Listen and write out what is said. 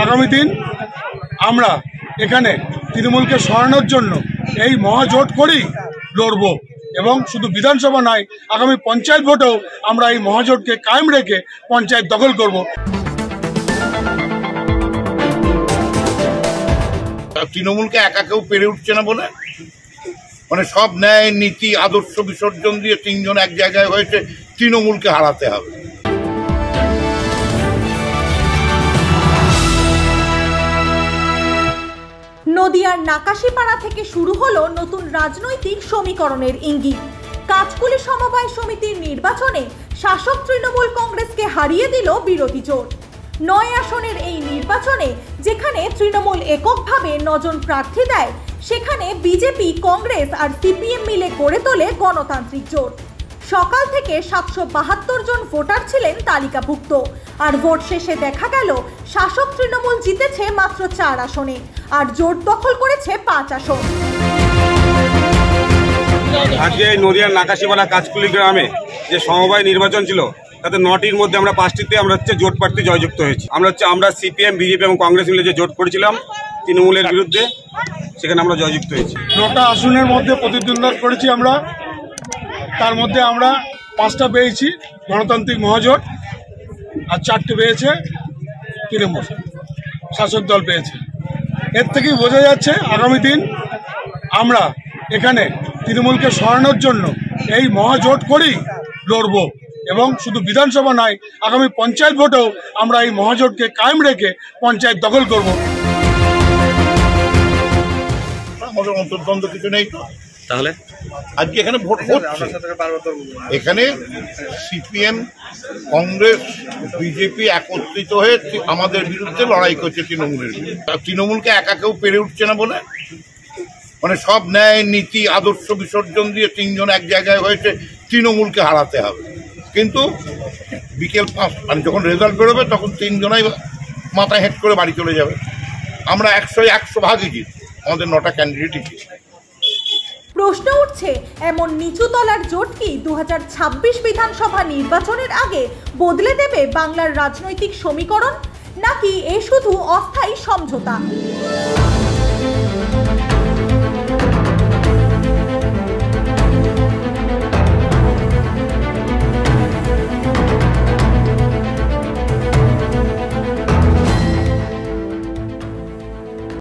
আগামী দিন আমরা এখানে তৃণমূলকে সরানোর জন্য এই মহাজোট করেই লড়ব এবং শুধু বিধানসভা নয়, আগামী পঞ্চায়েত ভোটেও আমরা এই মহাজোটকে কায়েম রেখে পঞ্চায়েত দখল করব। তৃণমূলকে একা কেউ পেরে উঠছে না বলে মানে সব ন্যায় নীতি আদর্শ বিসর্জন দিয়ে তিনজন এক জায়গায় হয়েছে, তৃণমূলকে হারাতে হবে। নদিয়ার নাকাশিপাড়া থেকে শুরু হলো নতুন রাজনৈতিক সমীকরণের ইঙ্গিত। কাঁচকুলি সমবায় সমিতির নির্বাচনে শাসক তৃণমূল কংগ্রেসকে হারিয়ে দিল বিরোধী জোট। ৯ আসনের এই নির্বাচনে যেখানে তৃণমূল এককভাবে ৯ জন প্রার্থী দেয়, সেখানে বিজেপি, কংগ্রেস আর সিপিএম মিলে গড়ে তোলে গণতান্ত্রিক জোট। সকাল থেকে 772 জন ভোটার ছিলেন তালিকাভুক্ত, আর ভোট শেষে দেখা গেল শাসক তৃণমূল জিতেছে মাত্র 4 আসনে আর জোট দখল করেছে 5 আসন। আজকে নদিয়ার নাকাশিপাড়া কাঁচকুলি গ্রামে যে সমবায় নির্বাচন ছিল, তাতে 9টির মধ্যে আমরা 5টিতে আমরা জোট প্রার্থী জয়যুক্ত হয়েছি। আমরা সিপিএম, বিজেপি এবং কংগ্রেস মিলে যে জোট করেছিলাম তৃণমূলের বিরুদ্ধে, সেখানে আমরা জয়যুক্ত হয়েছি। 9টা আসনের মধ্যে প্রতিদ্বন্দ্বিতা করেছি আমরা, তার মধ্যে আমরা 5টা পেয়েছি গণতান্ত্রিক মহাজোট, আর 4টে পেয়েছে তৃণমূল শাসক দল পেয়েছে। এর থেকেই বোঝা যাচ্ছে আগামী দিন আমরা এখানে তৃণমূলকে সরানোর জন্য এই মহাজোট করেই লড়ব এবং শুধু বিধানসভা নয়, আগামী পঞ্চায়েত ভোটেও আমরা এই মহাজোটকে কায়েম রেখে পঞ্চায়েত দখল করব। আমাদের অন্তর্দ্বন্দ্ব কিছু নেই তো, তাহলে আজকে এখানে ভোট হচ্ছে। এখানে সিপিএম, কংগ্রেস, বিজেপি একত্রিত হয়ে আমাদের বিরুদ্ধে লড়াই করছে তৃণমূলের বিরুদ্ধে। তৃণমূলকে একা কেউ পেরে উঠছে না বলে মানে সব ন্যায় নীতি আদর্শ বিসর্জন দিয়ে তিনজন এক জায়গায় হয়েছে, তৃণমূলকে হারাতে হবে। কিন্তু বিকেল 5 মানে যখন রেজাল্ট বেরোবে তখন 3 জনাই মাথায় হেঁট করে বাড়ি চলে যাবে। আমরা 100 ভাগই জিত, আমাদের 9টা ক্যান্ডিডেটই জিত। প্রশ্ন উঠছে, এমন নিচু তলার জোট কি 2026 বিধানসভা নির্বাচনের আগে বদলে দেবে বাংলার রাজনৈতিক সমীকরণ, নাকি এ শুধু অস্থায়ী সমঝোতা?